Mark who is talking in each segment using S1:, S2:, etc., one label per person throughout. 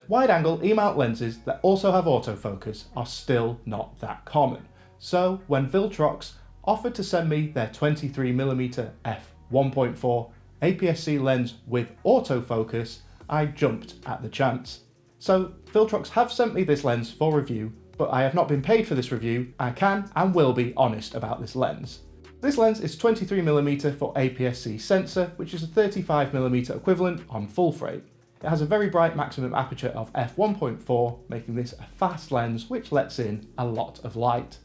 S1: Wide-angle E-mount lenses that also have autofocus are still not that common. So when Viltrox offered to send me their 23mm f1.4 APS-C lens with autofocus, I jumped at the chance. So Viltrox have sent me this lens for review, but I have not been paid for this review. I can and will be honest about this lens. This lens is 23mm for APS-C sensor, which is a 35mm equivalent on full frame. It has a very bright maximum aperture of f1.4, making this a fast lens which lets in a lot of light.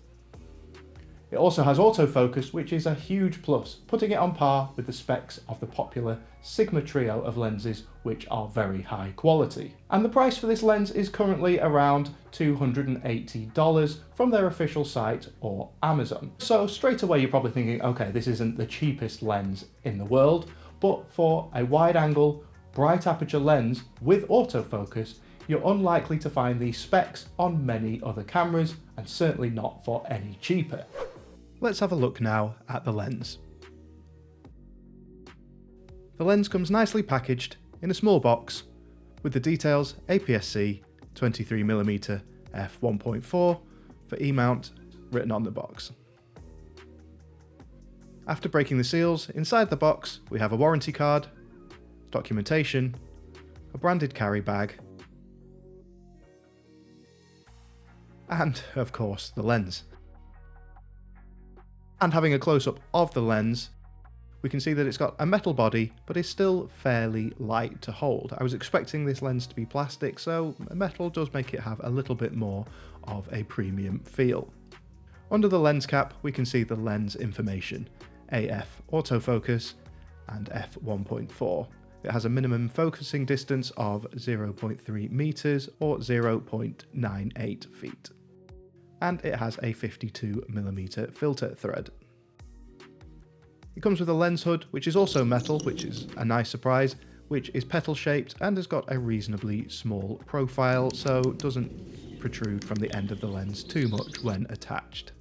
S1: It also has autofocus, which is a huge plus, putting it on par with the specs of the popular Sigma trio of lenses, which are very high quality. And the price for this lens is currently around $280 from their official site or Amazon. So straight away you're probably thinking, okay, this isn't the cheapest lens in the world, but for a wide angle, bright aperture lens with autofocus, you're unlikely to find these specs on many other cameras, and certainly not for any cheaper. Let's have a look now at the lens. The lens comes nicely packaged in a small box with the details APS-C 23mm f1.4 for E-mount written on the box. After breaking the seals, inside the box we have a warranty card, documentation, a branded carry bag, and of course the lens. And having a close-up of the lens, we can see that it's got a metal body, but is still fairly light to hold. I was expecting this lens to be plastic, so metal does make it have a little bit more of a premium feel. Under the lens cap, we can see the lens information, AF autofocus and f1.4. It has a minimum focusing distance of 0.3 meters or 0.98 feet. And it has a 52mm filter thread. It comes with a lens hood, which is also metal, which is a nice surprise, which is petal shaped and has got a reasonably small profile, so it doesn't protrude from the end of the lens too much when attached.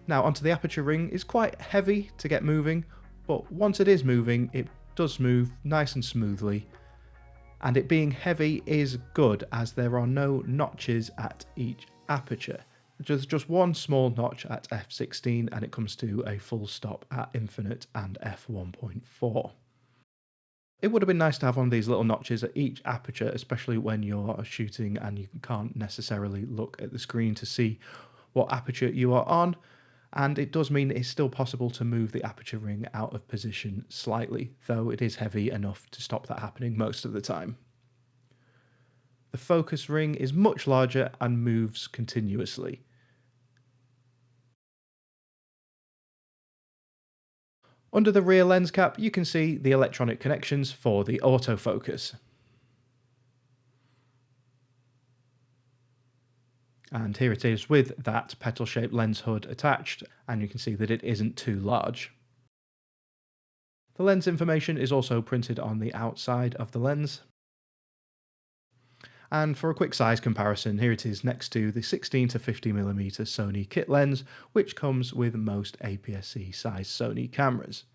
S1: Now onto the aperture ring. Is quite heavy to get moving, but once it is moving, it does move nice and smoothly. And it being heavy is good, as there are no notches at each aperture. There's just one small notch at f16, and it comes to a full stop at infinite and f1.4. It would have been nice to have one of these little notches at each aperture, especially when you're shooting and you can't necessarily look at the screen to see what aperture you are on. And it does mean it's still possible to move the aperture ring out of position slightly, though it is heavy enough to stop that happening most of the time. The focus ring is much larger and moves continuously. Under the rear lens cap, you can see the electronic connections for the autofocus. And here it is with that petal-shaped lens hood attached, and you can see that it isn't too large. The lens information is also printed on the outside of the lens. And for a quick size comparison, here it is next to the 16 to 50mm Sony kit lens, which comes with most APS-C size Sony cameras.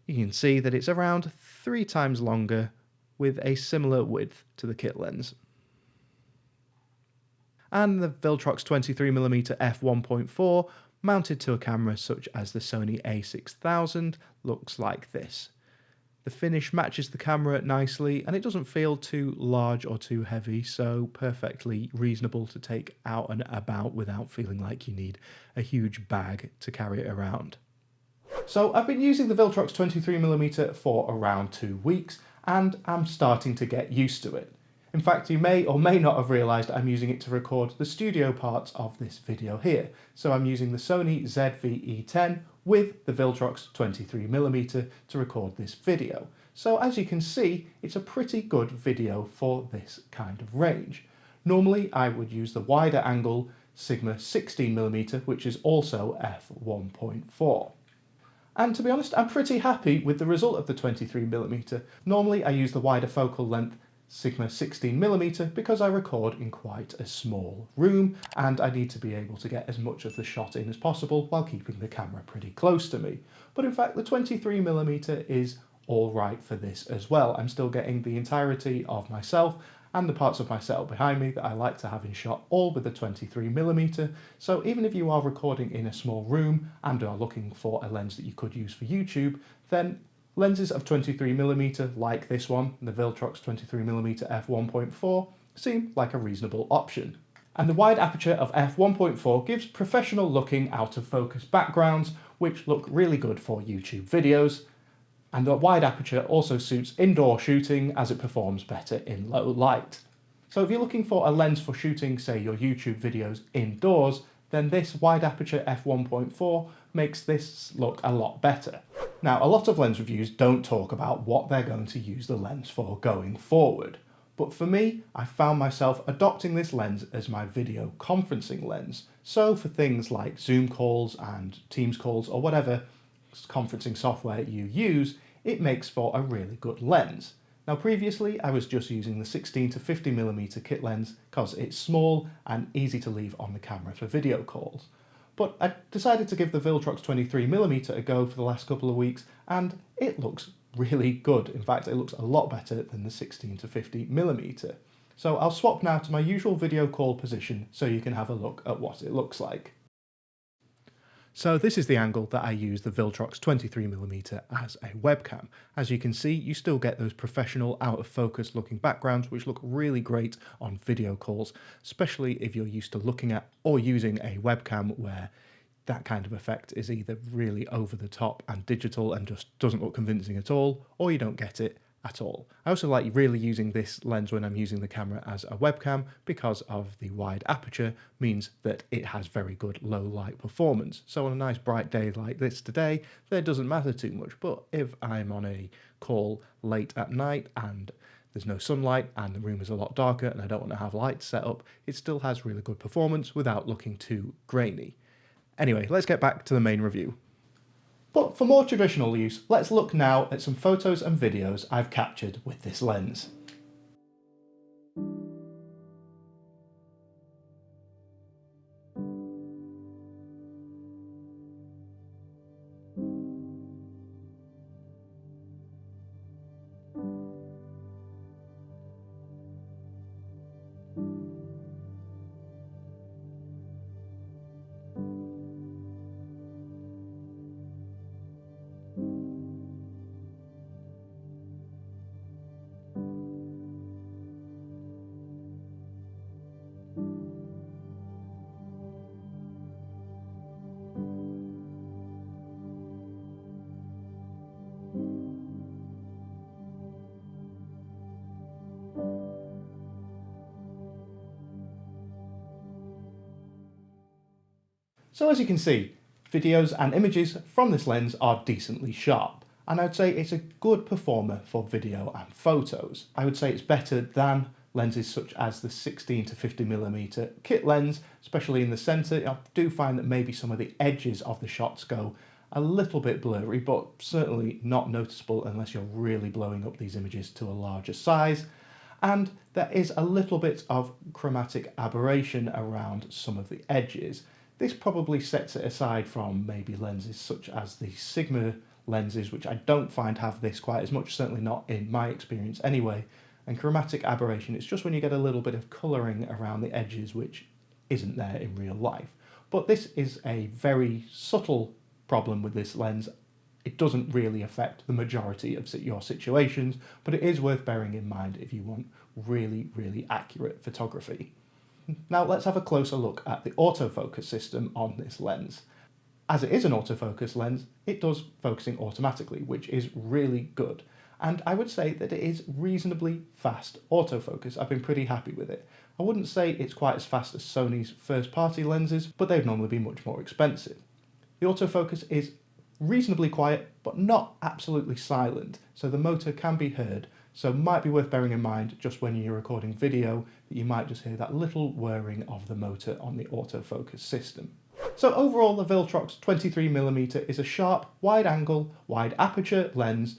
S1: You can see that it's around 3 times longer with a similar width to the kit lens. And the Viltrox 23mm f1.4 mounted to a camera such as the Sony a6000 looks like this. The finish matches the camera nicely, and it doesn't feel too large or too heavy, so perfectly reasonable to take out and about without feeling like you need a huge bag to carry it around. So I've been using the Viltrox 23mm for around 2 weeks, and I'm starting to get used to it. In fact, you may or may not have realised I'm using it to record the studio parts of this video here. So I'm using the Sony ZV-E10 with the Viltrox 23mm to record this video. So as you can see, it's a pretty good video for this kind of range. Normally I would use the wider angle Sigma 16mm, which is also f1.4. And to be honest, I'm pretty happy with the result of the 23mm. Normally I use the wider focal length Sigma 16mm because I record in quite a small room and I need to be able to get as much of the shot in as possible while keeping the camera pretty close to me. but in fact the 23mm is all right for this as well. I'm still getting the entirety of myself and the parts of myself behind me that I like to have in shot, all with the 23mm. So even if you are recording in a small room and are looking for a lens that you could use for YouTube, then lenses of 23mm like this one, the Viltrox 23mm f1.4, seem like a reasonable option. And the wide aperture of f1.4 gives professional looking out of focus backgrounds which look really good for YouTube videos. And the wide aperture also suits indoor shooting as it performs better in low light. So if you're looking for a lens for shooting, say, your YouTube videos indoors, then this wide aperture f1.4 makes this look a lot better. Now, a lot of lens reviews don't talk about what they're going to use the lens for going forward. But for me, I found myself adopting this lens as my video conferencing lens. So for things like Zoom calls and Teams calls or whatever conferencing software you use, it makes for a really good lens. Now previously I was just using the 16 to 50mm kit lens because it's small and easy to leave on the camera for video calls. But I decided to give the Viltrox 23mm a go for the last couple of weeks and it looks really good. In fact, it looks a lot better than the 16 to 50mm. So I'll swap now to my usual video call position so you can have a look at what it looks like. So this is the angle that I use the Viltrox 23mm as a webcam. As you can see, you still get those professional out of focus looking backgrounds which look really great on video calls, especially if you're used to looking at or using a webcam where that kind of effect is either really over the top and digital and just doesn't look convincing at all, or you don't get it at all. I also like really using this lens when I'm using the camera as a webcam because of the wide aperture means that it has very good low light performance. So on a nice bright day like this today, that doesn't matter too much. But if I'm on a call late at night and there's no sunlight and the room is a lot darker and I don't want to have lights set up, it still has really good performance without looking too grainy. Anyway, let's get back to the main review. But for more traditional use, let's look now at some photos and videos I've captured with this lens. So as you can see, videos and images from this lens are decently sharp, and I'd say it's a good performer for video and photos. I would say it's better than lenses such as the 16 to 50mm kit lens, especially in the centre. I do find that maybe some of the edges of the shots go a little bit blurry, but certainly not noticeable unless you're really blowing up these images to a larger size. And there is a little bit of chromatic aberration around some of the edges. This probably sets it aside from maybe lenses such as the Sigma lenses, which I don't find have this quite as much, certainly not in my experience anyway. And chromatic aberration, it's just when you get a little bit of colouring around the edges which isn't there in real life. But this is a very subtle problem with this lens. It doesn't really affect the majority of your situations, but it is worth bearing in mind if you want really, really accurate photography. Now let's have a closer look at the autofocus system on this lens. As it is an autofocus lens, it does focusing automatically, which is really good. And I would say that it is reasonably fast autofocus. I've been pretty happy with it. I wouldn't say it's quite as fast as Sony's first-party lenses, but they'd normally be much more expensive. The autofocus is reasonably quiet, but not absolutely silent, so the motor can be heard. So might be worth bearing in mind just when you're recording video that you might just hear that little whirring of the motor on the autofocus system. So overall, the Viltrox 23mm is a sharp, wide angle, wide aperture lens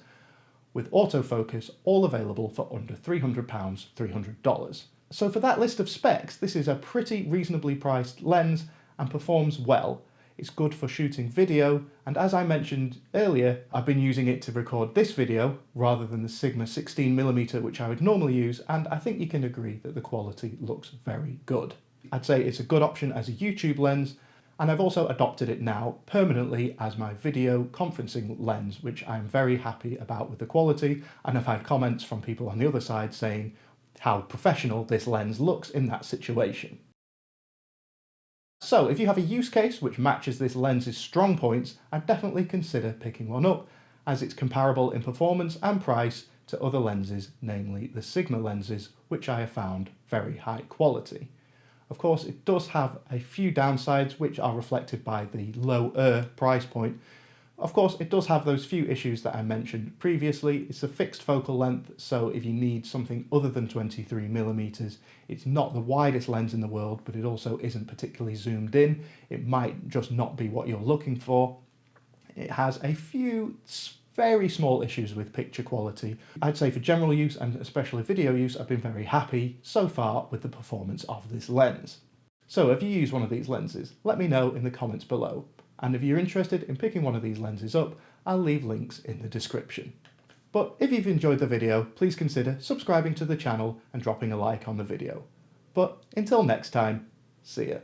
S1: with autofocus, all available for under £300, $300. So for that list of specs, this is a pretty reasonably priced lens and performs well. It's good for shooting video, and as I mentioned earlier, I've been using it to record this video rather than the Sigma 16mm which I would normally use, and I think you can agree that the quality looks very good. I'd say it's a good option as a YouTube lens, and I've also adopted it now permanently as my video conferencing lens, which I'm very happy about with the quality, and I've had comments from people on the other side saying how professional this lens looks in that situation. So if you have a use case which matches this lens's strong points, I'd definitely consider picking one up, as it's comparable in performance and price to other lenses, namely the Sigma lenses, which I have found very high quality. Of course, it does have a few downsides which are reflected by the lower price point. Of course, it does have those few issues that I mentioned previously. It's a fixed focal length, so if you need something other than 23mm, it's not the widest lens in the world, but it also isn't particularly zoomed in. It might just not be what you're looking for. It has a few very small issues with picture quality. I'd say for general use and especially video use, I've been very happy so far with the performance of this lens. So if you use one of these lenses, let me know in the comments below. And if you're interested in picking one of these lenses up, I'll leave links in the description. But if you've enjoyed the video, please consider subscribing to the channel and dropping a like on the video. But until next time, see ya.